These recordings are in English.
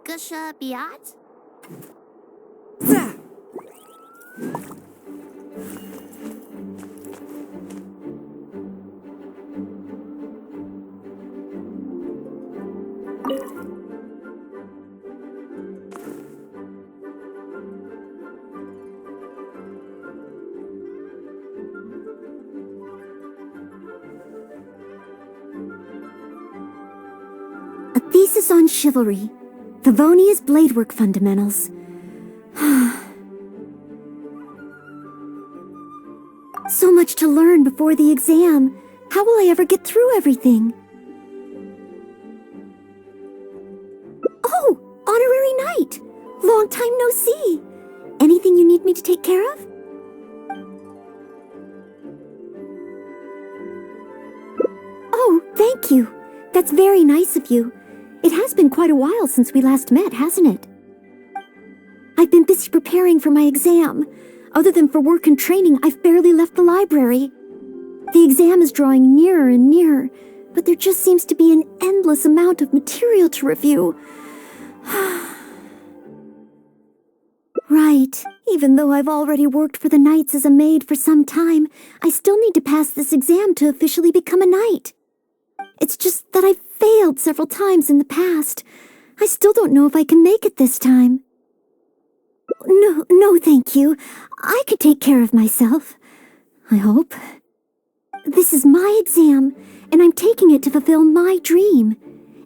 Gusha Biat? A thesis on chivalry. Favonia's bladework fundamentals. So much to learn before the exam. How will I ever get through everything? Oh, honorary knight! Long time no see. Anything you need me to take care of? Oh, thank you. That's very nice of you. It has been quite a while since we last met, hasn't it? I've been busy preparing for my exam. Other than for work and training, I've barely left the library. The exam is drawing nearer and nearer, but there just seems to be an endless amount of material to review. Right. Even though I've already worked for the Knights as a maid for some time, I still need to pass this exam to officially become a knight. It's just that I've failed several times in the past. I still don't know if I can make it this time. No, thank you. I could take care of myself. I hope. This is my exam, and I'm taking it to fulfill my dream.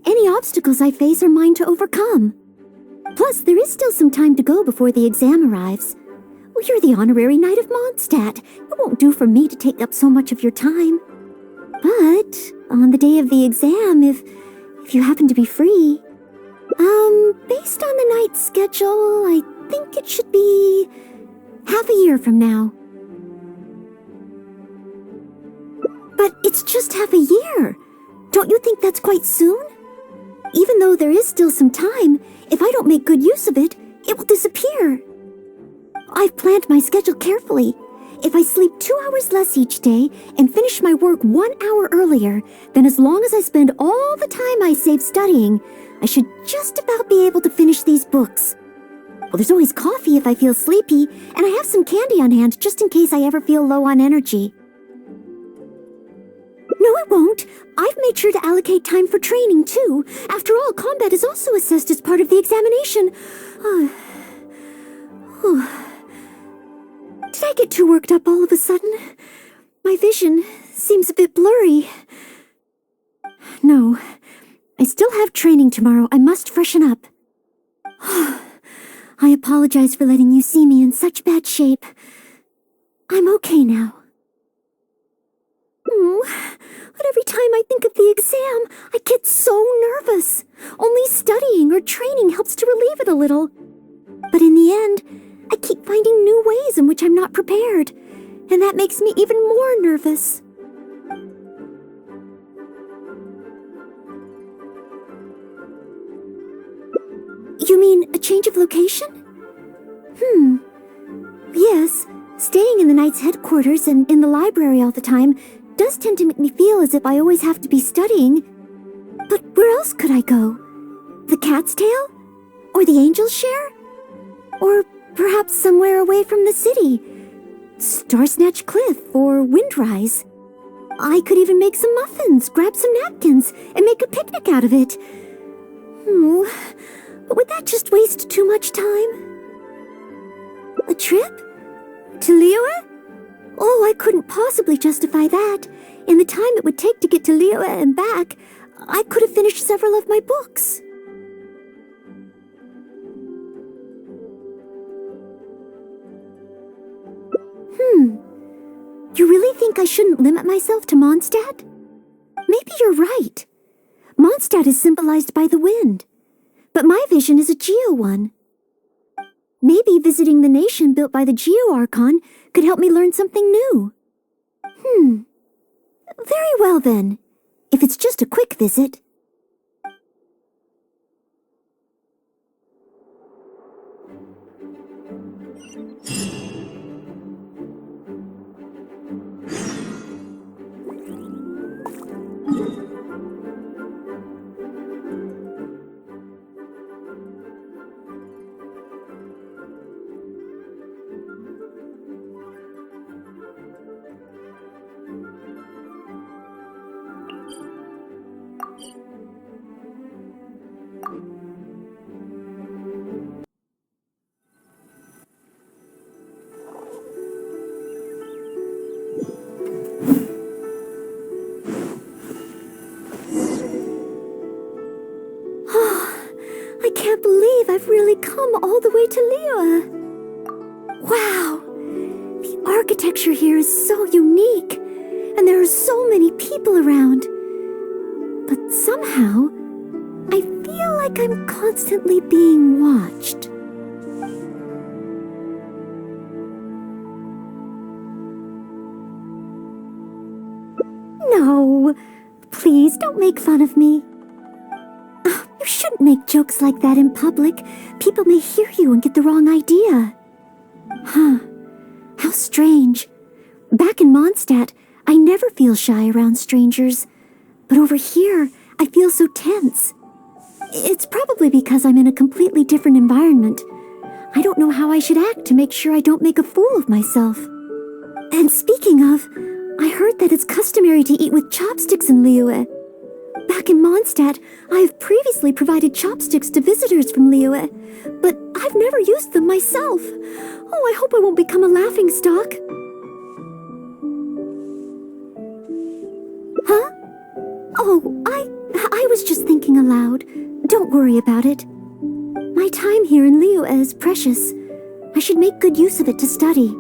Any obstacles I face are mine to overcome. Plus, there is still some time to go before the exam arrives. Well, you're the honorary knight of Mondstadt. It won't do for me to take up so much of your time. But on the day of the exam, if you happen to be free, based on the night's schedule, I think it should be half a year from now. But it's just half a year. Don't you think that's quite soon? Even though there is still some time, if I don't make good use of it, it will disappear. I've planned my schedule carefully. If I sleep 2 hours less each day and finish my work 1 hour earlier, then as long as I spend all the time I save studying, I should just about be able to finish these books. Well, there's always coffee if I feel sleepy, and I have some candy on hand just in case I ever feel low on energy. No, it won't. I've made sure to allocate time for training, too. After all, combat is also assessed as part of the examination. Did I get too worked up all of a sudden? My vision seems a bit blurry. No, I still have training tomorrow. I must freshen up. I apologize for letting you see me in such bad shape. I'm okay now. But every time I think of the exam, I get so nervous. Only studying or training helps to relieve it a little. But in the end, I keep finding new ways in which I'm not prepared, and that makes me even more nervous. You mean a change of location? Yes, staying in the Knight's headquarters and in the library all the time does tend to make me feel as if I always have to be studying. But where else could I go? The Cat's Tail? Or the Angel's Share? Or perhaps somewhere away from the city. Starsnatch Cliff or Windrise. I could even make some muffins, grab some napkins, and make a picnic out of it. But would that just waste too much time? A trip? To Liyue? Oh, I couldn't possibly justify that. In the time it would take to get to Liyue and back, I could have finished several of my books. You really think I shouldn't limit myself to Mondstadt? Maybe you're right. Mondstadt is symbolized by the wind, but my vision is a Geo one. Maybe visiting the nation built by the Geo Archon could help me learn something new. Very well then, if it's just a quick visit. can't believe I've really come all the way to Liyue. Wow! The architecture here is so unique, and there are so many people around. But somehow, I feel like I'm constantly being watched. No, please don't make fun of me. You shouldn't make jokes like that in public. People may hear you and get the wrong idea. Huh. How strange. Back in Mondstadt, I never feel shy around strangers. But over here, I feel so tense. It's probably because I'm in a completely different environment. I don't know how I should act to make sure I don't make a fool of myself. And speaking of, I heard that it's customary to eat with chopsticks in Liyue. Back in Mondstadt, I have previously provided chopsticks to visitors from Liyue, but I've never used them myself. Oh, I hope I won't become a laughingstock. Huh? Oh, I was just thinking aloud. Don't worry about it. My time here in Liyue is precious. I should make good use of it to study.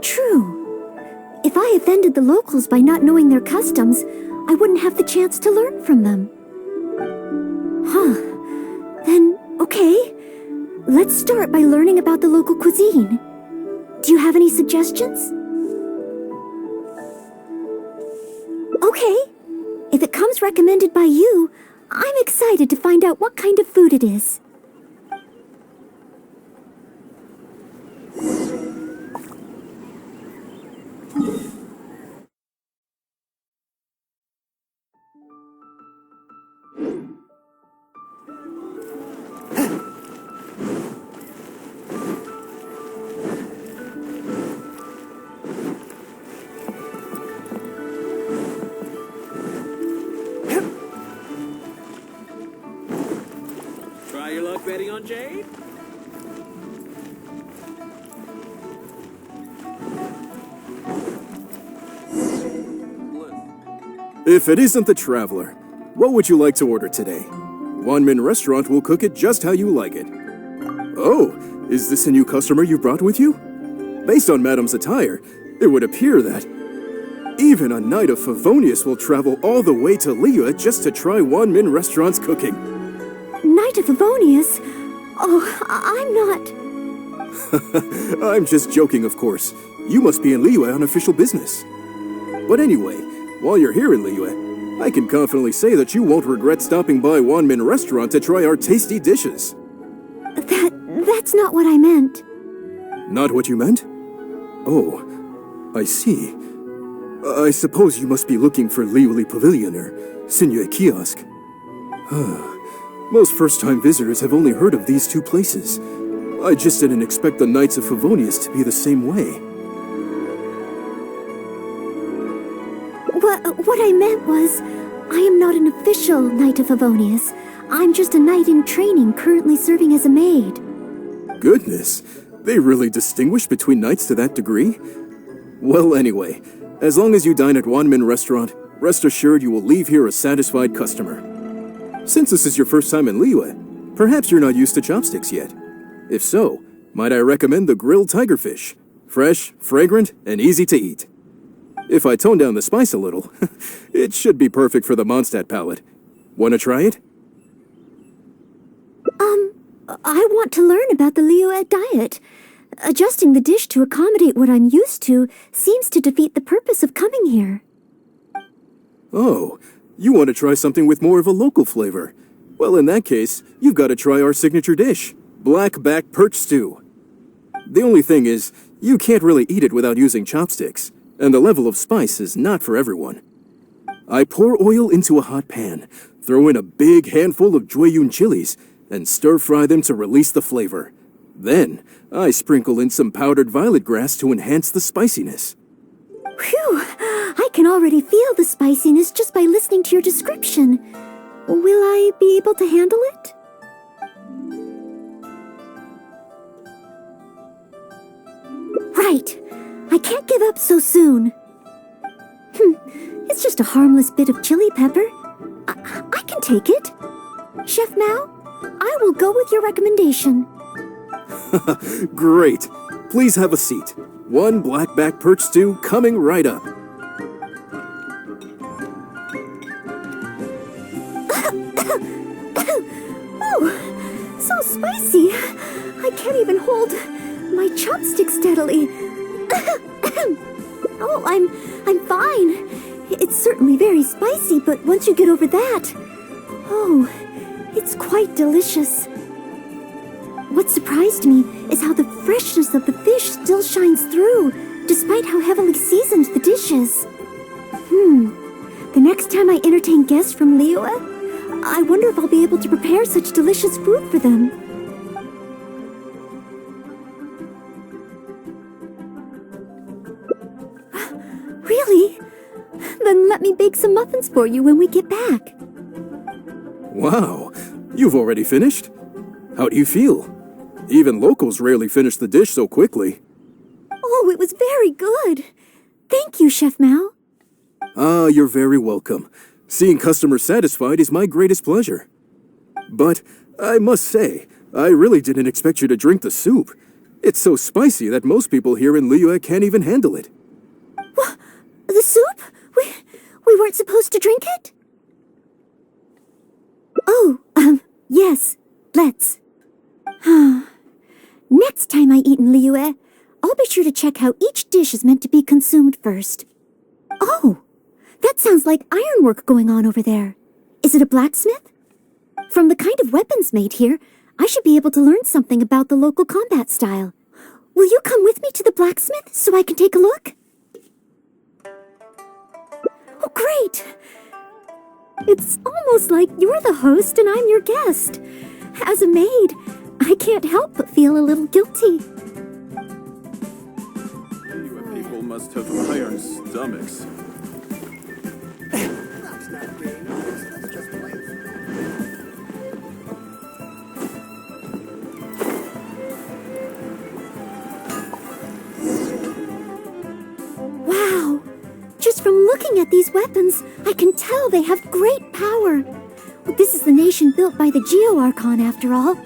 True. If I offended the locals by not knowing their customs, I wouldn't have the chance to learn from them. Huh. Then, okay. Let's start by learning about the local cuisine. Do you have any suggestions? Okay. If it comes recommended by you, I'm excited to find out what kind of food it is. Try your luck betting on Jade? If it isn't the Traveler, what would you like to order today? Wanmin Restaurant will cook it just how you like it. Oh, is this a new customer you brought with you? Based on Madam's attire, it would appear that even a Knight of Favonius will travel all the way to Liyue just to try Wanmin Restaurant's cooking. Knight of Favonius? Oh, I'm not... I'm just joking, of course. You must be in Liyue on official business. But anyway, while you're here in Liyue, I can confidently say that you won't regret stopping by Wanmin Restaurant to try our tasty dishes. That's not what I meant. Not what you meant? Oh, I see. I suppose you must be looking for Liyue Pavilion or Sinue Kiosk. Most first-time visitors have only heard of these two places. I just didn't expect the Knights of Favonius to be the same way. What I meant was, I am not an official Knight of Favonius. I'm just a knight in training currently serving as a maid. Goodness, they really distinguish between knights to that degree? Well, anyway, as long as you dine at Wanmin Restaurant, rest assured you will leave here a satisfied customer. Since this is your first time in Liyue, perhaps you're not used to chopsticks yet. If so, might I recommend the grilled tigerfish? Fresh, fragrant, and easy to eat. If I tone down the spice a little, it should be perfect for the Mondstadt palate. Wanna try it? I want to learn about the Liyue diet. Adjusting the dish to accommodate what I'm used to seems to defeat the purpose of coming here. Oh, you want to try something with more of a local flavor? Well, in that case, you've got to try our signature dish, black back perch stew. The only thing is, you can't really eat it without using chopsticks, and the level of spice is not for everyone. I pour oil into a hot pan, throw in a big handful of Jueyun chilies, and stir-fry them to release the flavor. Then, I sprinkle in some powdered violet grass to enhance the spiciness. Phew! I can already feel the spiciness just by listening to your description. Will I be able to handle it? Right. I can't give up so soon. It's just a harmless bit of chili pepper. I can take it. Chef Mao, I will go with your recommendation. Great. Please have a seat. One blackback perch stew coming right up. Oh, so spicy. I can't even hold my chopstick steadily. Oh, I'm fine. It's certainly very spicy, but once you get over that, oh, it's quite delicious. What surprised me is how the freshness of the fish still shines through, despite how heavily seasoned the dish is. The next time I entertain guests from Liyue, I wonder if I'll be able to prepare such delicious food for them. Really? Then let me bake some muffins for you when we get back. Wow, you've already finished? How do you feel? Even locals rarely finish the dish so quickly. Oh, it was very good. Thank you, Chef Mao. Ah, you're very welcome. Seeing customers satisfied is my greatest pleasure. But I must say, I really didn't expect you to drink the soup. It's so spicy that most people here in Liyue can't even handle it. What? The soup? We weren't supposed to drink it? Oh, yes, let's. Next time I eat in Liyue, I'll be sure to check how each dish is meant to be consumed first. Oh, that sounds like ironwork going on over there. Is it a blacksmith? From the kind of weapons made here, I should be able to learn something about the local combat style. Will you come with me to the blacksmith so I can take a look? Oh, great! It's almost like you're the host and I'm your guest. As a maid, I can't help but feel a little guilty. You people must have iron stomachs. Wow! Just from looking at these weapons, I can tell they have great power. This is the nation built by the Geo-Archon, after all.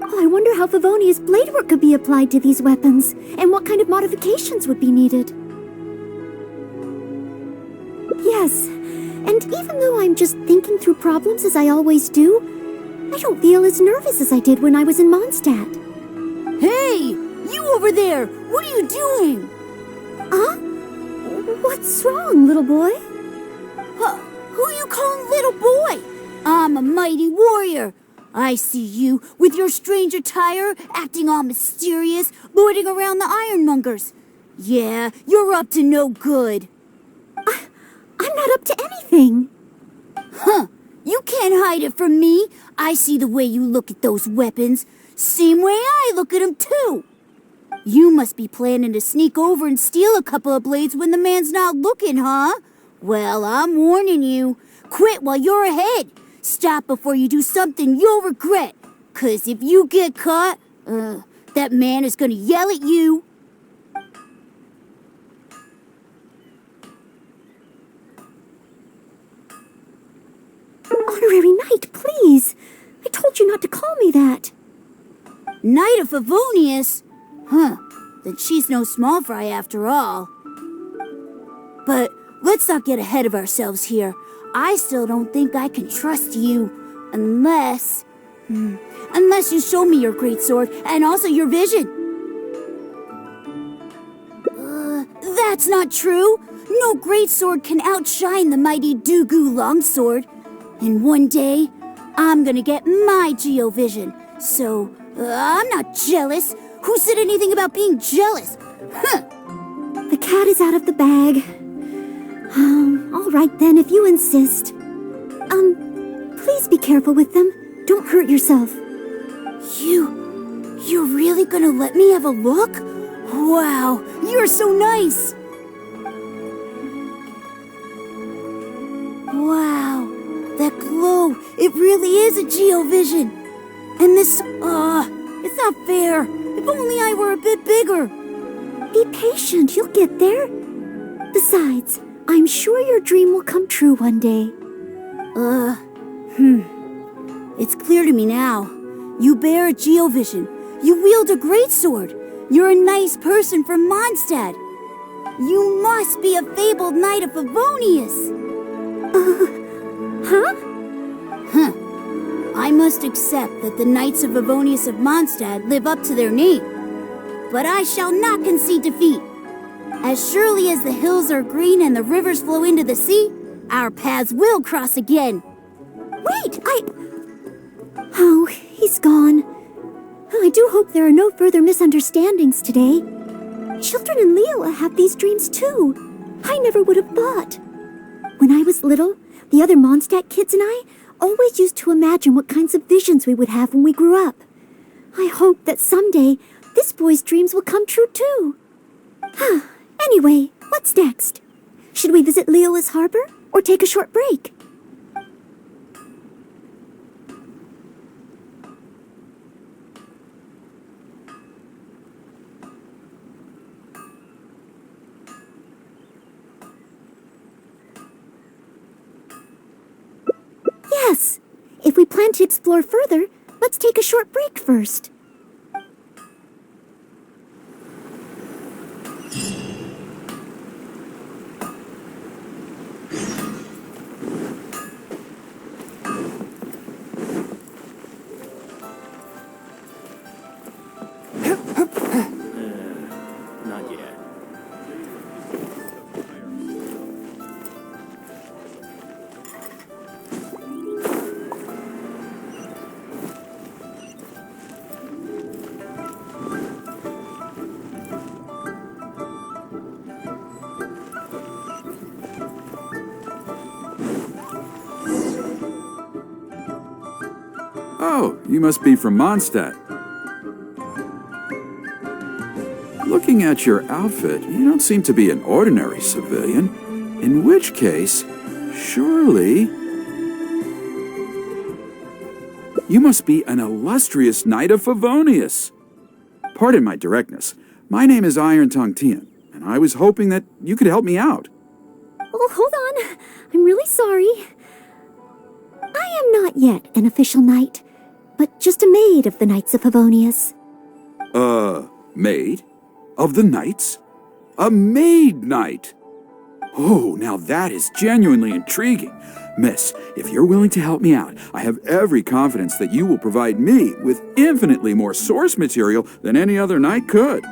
Oh, I wonder how Favonia's blade work could be applied to these weapons, and what kind of modifications would be needed. Yes, and even though I'm just thinking through problems as I always do, I don't feel as nervous as I did when I was in Mondstadt. Hey! You over there! What are you doing? Huh? What's wrong, little boy? Who you calling little boy? I'm a mighty warrior. I see you with your strange attire, acting all mysterious, lording around the ironmongers. Yeah, you're up to no good. I'm not up to anything. Huh. You can't hide it from me. I see the way you look at those weapons. Same way I look at them, too. You must be planning to sneak over and steal a couple of blades when the man's not looking, huh? Well, I'm warning you. Quit while you're ahead. Stop before you do something you'll regret. 'Cause if you get caught, that man is gonna yell at you. Honorary Knight, please. I told you not to call me that. Knight of Favonius? Huh, then she's no small fry after all. But let's not get ahead of ourselves here. I still don't think I can trust you, unless you show me your great sword and also your vision. That's not true. No great sword can outshine the mighty Dugu longsword. And one day, I'm gonna get my Geo-vision. So, I'm not jealous. Who said anything about being jealous? Huh. The cat is out of the bag. All right then, if you insist. Please be careful with them. Don't hurt yourself. You're really gonna let me have a look? Wow, You're so nice. Wow, that glow, it really is a geovision. And this, it's not fair. If only I were a bit bigger. Be patient, you'll get there. Besides, I'm sure your dream will come true one day. It's clear to me now. You bear a geovision. You wield a greatsword. You're a nice person from Mondstadt. You must be a fabled knight of Favonius. Huh? I must accept that the Knights of Favonius of Mondstadt live up to their name. But I shall not concede defeat. As surely as the hills are green and the rivers flow into the sea, our paths will cross again. Wait, Oh, he's gone. I do hope there are no further misunderstandings today. Children in Leola have these dreams too. I never would have thought. When I was little, the other Mondstadt kids and I always used to imagine what kinds of visions we would have when we grew up. I hope that someday this boy's dreams will come true too. Anyway, what's next? Should we visit Leola's harbor or take a short break? Yes. If we plan to explore further, let's take a short break first. Not yet. Oh, you must be from Mondstadt. Looking at your outfit, you don't seem to be an ordinary civilian. In which case, surely... you must be an illustrious knight of Favonius. Pardon my directness. My name is Iron Tongue Tian, and I was hoping that you could help me out. Oh, hold on. I'm really sorry. I am not yet an official knight, but just a maid of the Knights of Favonius. Maid? Of the knights? A maid knight? Oh, now that is genuinely intriguing. Miss, if you're willing to help me out, I have every confidence that you will provide me with infinitely more source material than any other knight could.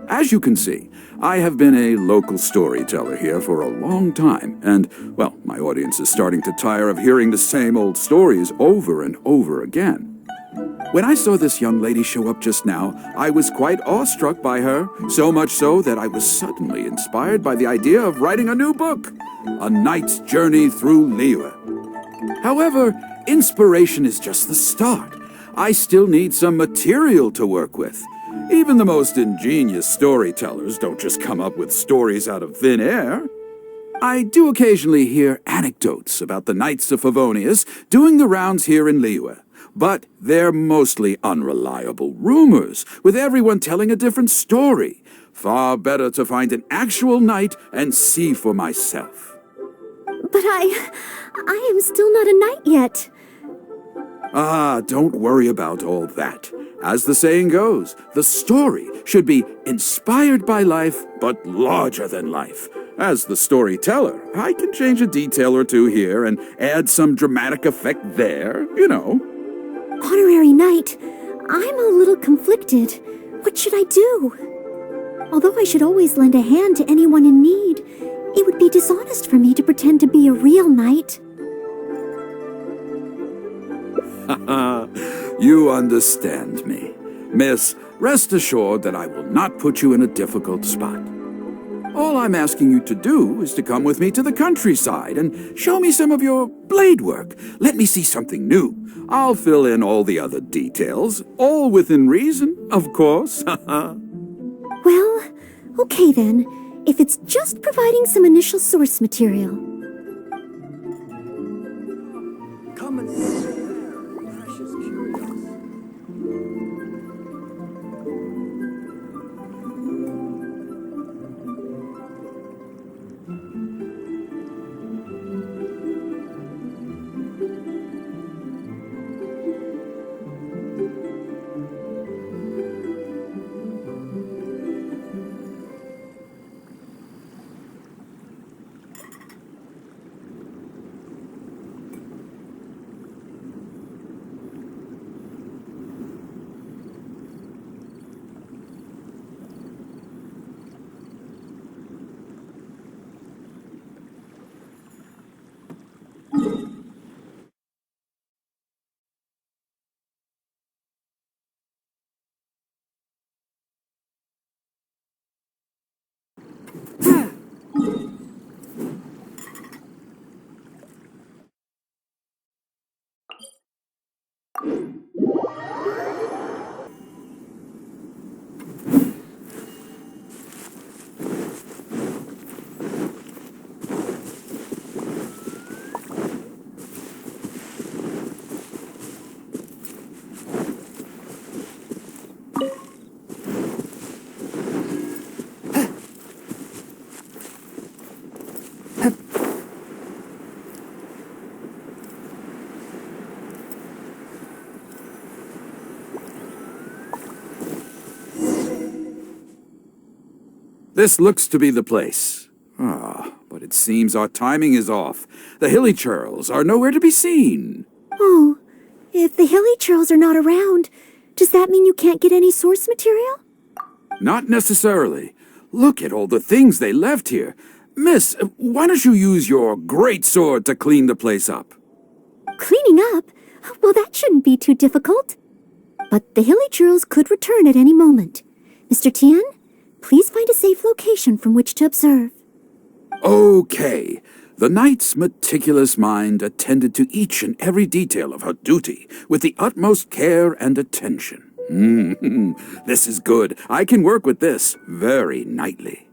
As you can see, I have been a local storyteller here for a long time, and, well, my audience is starting to tire of hearing the same old stories over and over again. When I saw this young lady show up just now, I was quite awestruck by her, so much so that I was suddenly inspired by the idea of writing a new book, A Knight's Journey Through Liyue. However, inspiration is just the start. I still need some material to work with. Even the most ingenious storytellers don't just come up with stories out of thin air. I do occasionally hear anecdotes about the Knights of Favonius doing the rounds here in Liyue, but they're mostly unreliable rumors, with everyone telling a different story. Far better to find an actual knight and see for myself. But I am still not a knight yet. Ah, don't worry about all that. As the saying goes, the story should be inspired by life, but larger than life. As the storyteller, I can change a detail or two here and add some dramatic effect there, you know. Honorary knight, I'm a little conflicted. What should I do? Although I should always lend a hand to anyone in need, it would be dishonest for me to pretend to be a real knight. You understand me. Miss, rest assured that I will not put you in a difficult spot. All I'm asking you to do is to come with me to the countryside and show me some of your blade work. Let me see something new. I'll fill in all the other details, all within reason, of course. Well, okay then, if it's just providing some initial source material. Come and sit there, precious curios. This looks to be the place. But it seems our timing is off. The hilly churls are nowhere to be seen. Oh, if the hilly churls are not around, does that mean you can't get any source material? Not necessarily. Look at all the things they left here. Miss, why don't you use your great sword to clean the place up? Cleaning up? Well, that shouldn't be too difficult. But the hilly churls could return at any moment. Mr. Tian, please find a safe location from which to observe. Okay. The knight's meticulous mind attended to each and every detail of her duty with the utmost care and attention. This is good. I can work with this very knightly.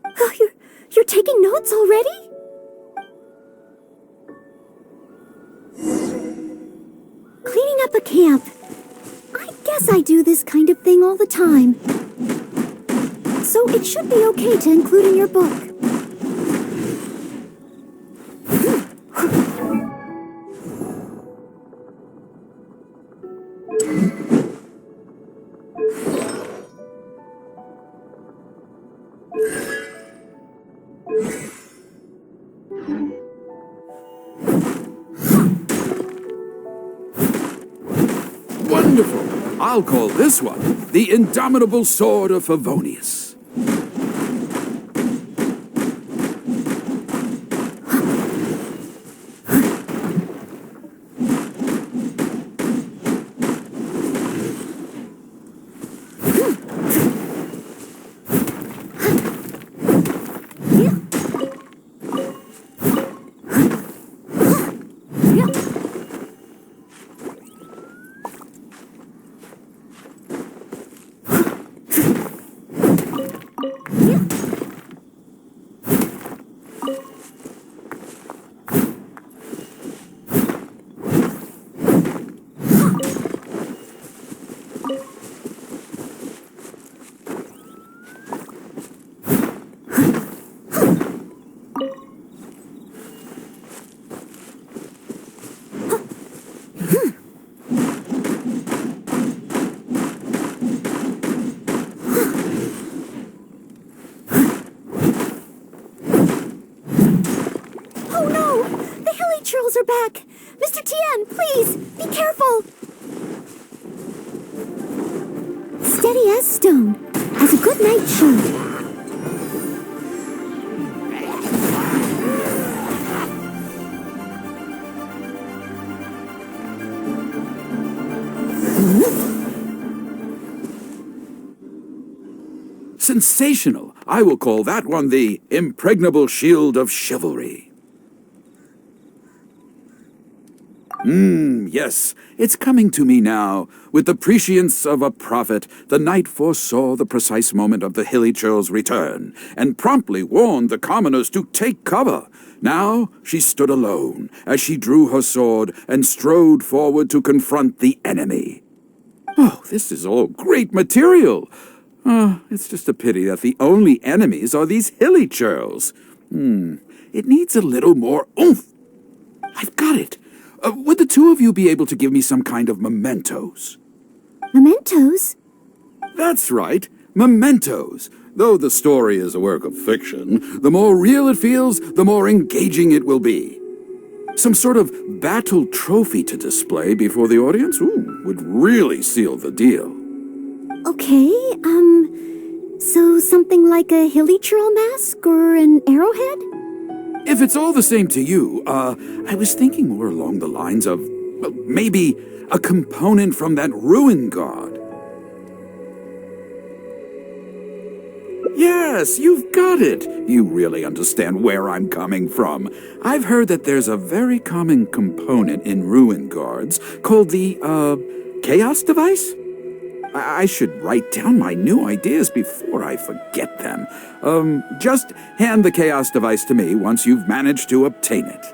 Oh, you're taking notes already? Cleaning up a camp. I guess I do this kind of thing all the time. So it should be okay to include in your book. Wonderful! I'll call this one the Indomitable Sword of Favonius. Are back. Mr. Tian, please, be careful. Steady as stone, as a good knight should. Sensational! I will call that one the Impregnable Shield of Chivalry. Yes, it's coming to me now. With the prescience of a prophet, the knight foresaw the precise moment of the hilly churl's return, and promptly warned the commoners to take cover. Now she stood alone, as she drew her sword and strode forward to confront the enemy. Oh, this is all great material. It's just a pity that the only enemies are these hilly churls. It needs a little more oomph. I've got it. Would the two of you be able to give me some kind of mementos? Mementos? That's right, mementos. Though the story is a work of fiction, the more real it feels, the more engaging it will be. Some sort of battle trophy to display before the audience would really seal the deal. Okay, so something like a hilly churl mask or an arrowhead? If it's all the same to you, I was thinking more along the lines of, well, maybe a component from that ruin god. Yes, you've got it. You really understand where I'm coming from. I've heard that there's a very common component in ruin guards called the, chaos device? I should write down my new ideas before I forget them. Just hand the chaos device to me once you've managed to obtain it.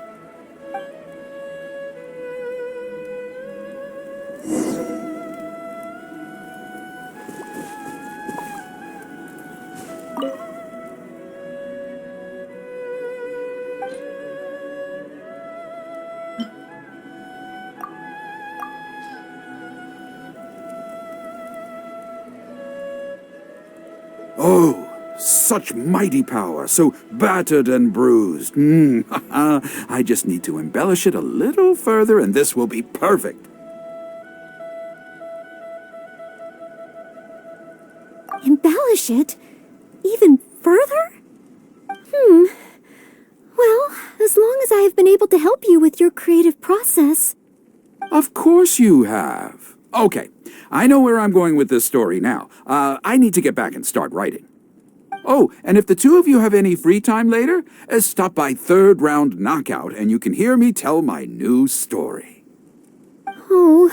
Oh, such mighty power, so battered and bruised. I just need to embellish it a little further and this will be perfect. Embellish it? Even further? Well, as long as I have been able to help you with your creative process. Of course you have. Okay, I know where I'm going with this story now. I need to get back and start writing. Oh, and if the two of you have any free time later, stop by Third Round Knockout and you can hear me tell my new story. Oh,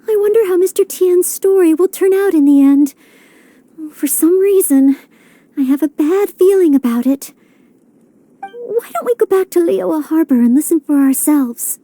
I wonder how Mr. Tian's story will turn out in the end. For some reason, I have a bad feeling about it. Why don't we go back to Lioa Harbor and listen for ourselves?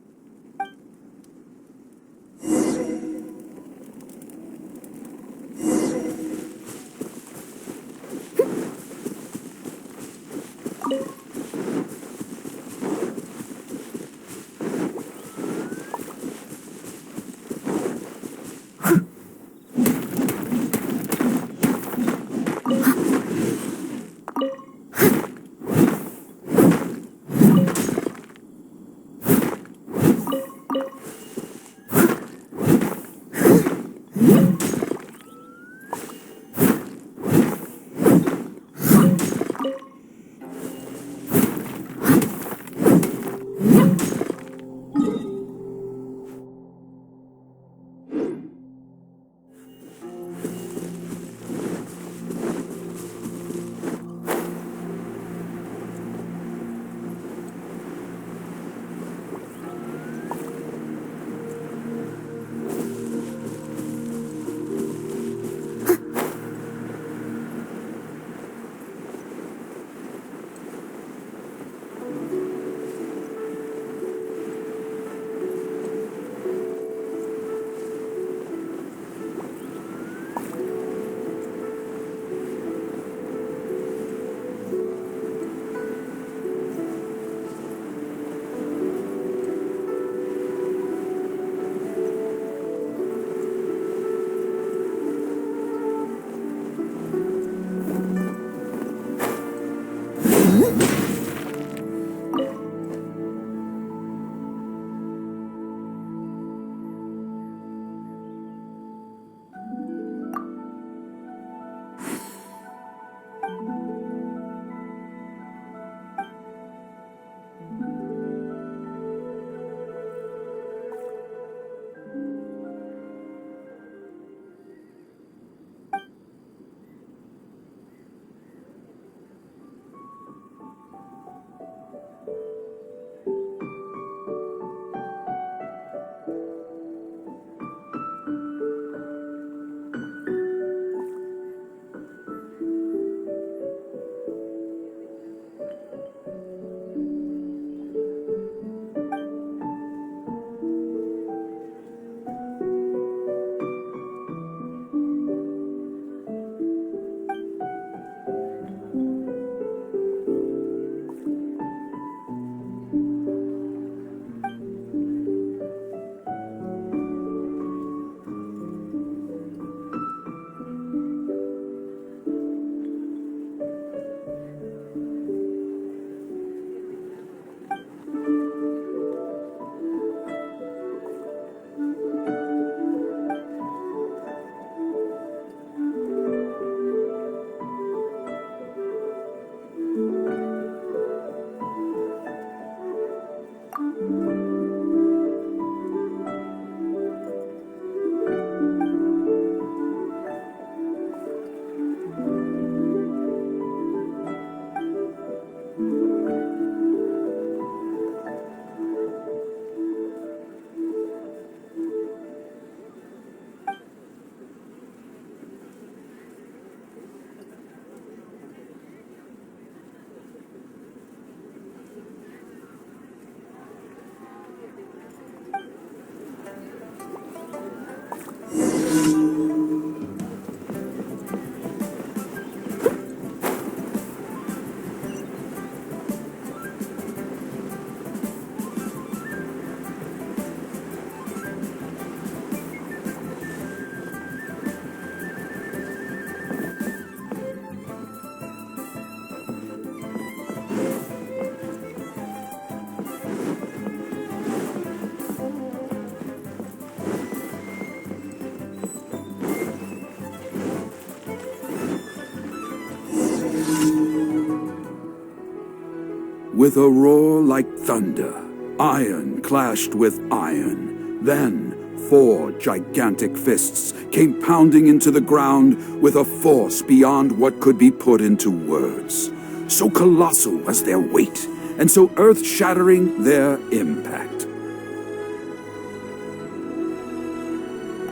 With a roar like thunder, iron clashed with iron. Then 4 gigantic fists came pounding into the ground with a force beyond what could be put into words. So colossal was their weight, and so earth-shattering their impact.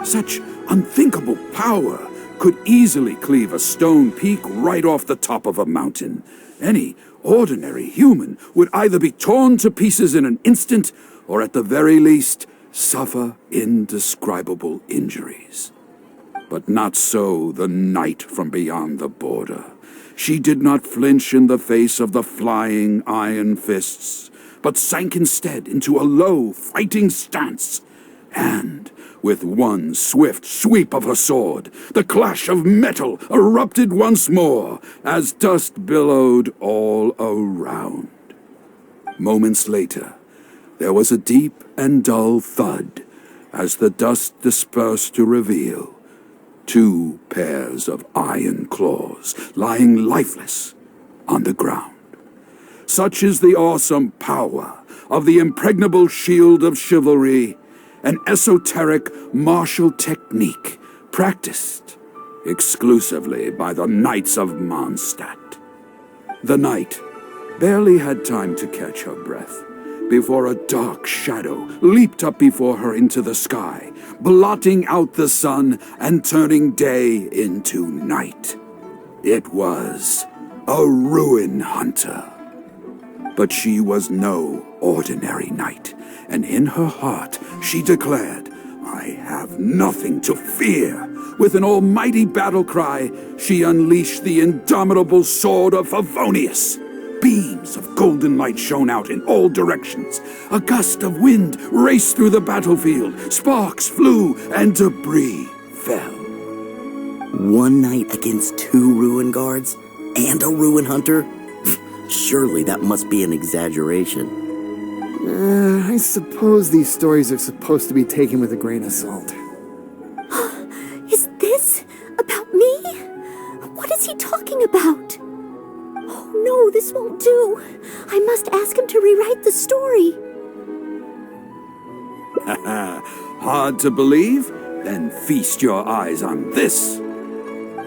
Such unthinkable power could easily cleave a stone peak right off the top of a mountain. Any ordinary human would either be torn to pieces in an instant, or at the very least, suffer indescribable injuries. But not so the knight from beyond the border. She did not flinch in the face of the flying iron fists, but sank instead into a low, fighting stance. And, with one swift sweep of her sword, the clash of metal erupted once more as dust billowed all around. Moments later, there was a deep and dull thud as the dust dispersed to reveal 2 pairs of iron claws lying lifeless on the ground. Such is the awesome power of the impregnable shield of chivalry, an esoteric martial technique practiced exclusively by the Knights of Mondstadt. The knight barely had time to catch her breath before a dark shadow leaped up before her into the sky, blotting out the sun and turning day into night. It was a ruin hunter. But she was no ordinary knight, and in her heart she declared, "I have nothing to fear." With an almighty battle cry, she unleashed the indomitable sword of Favonius. Beams of golden light shone out in all directions. A gust of wind raced through the battlefield. Sparks flew and debris fell. One knight against 2 ruin guards? And a ruin hunter? Surely that must be an exaggeration. I suppose these stories are supposed to be taken with a grain of salt. Is this about me? What is he talking about? Oh no, this won't do. I must ask him to rewrite the story. Hard to believe? Then feast your eyes on this.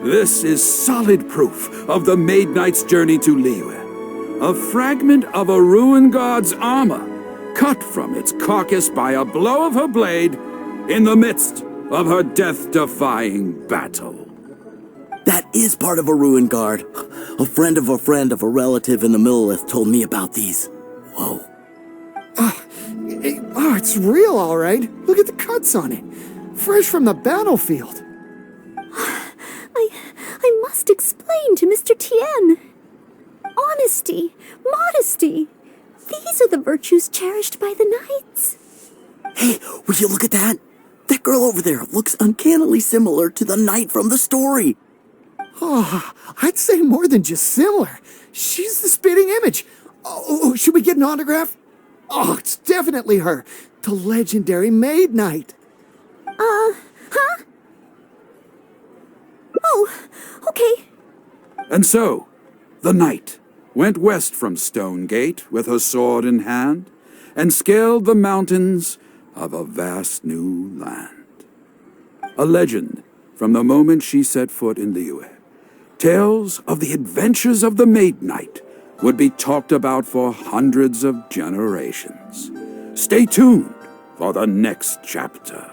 This is solid proof of the Maid Knight's journey to Liyue. A fragment of a ruin god's armor, cut from its carcass by a blow of her blade in the midst of her death-defying battle. That is part of a ruin guard. A friend of a relative in the Millelith told me about these. Whoa. It's real, all right. Look at the cuts on it. Fresh from the battlefield. I must explain to Mr. Tien. Honesty, modesty. These are the virtues cherished by the knights. Hey, would you look at that? That girl over there looks uncannily similar to the knight from the story. Oh, I'd say more than just similar. She's the spitting image. Oh, should we get an autograph? Oh, it's definitely her. The legendary Maid Knight. Huh? Oh, okay. And so, the knight went west from Stone Gate with her sword in hand and scaled the mountains of a vast new land. A legend from the moment she set foot in Liyue. Tales of the adventures of the Maid Knight would be talked about for hundreds of generations. Stay tuned for the next chapter.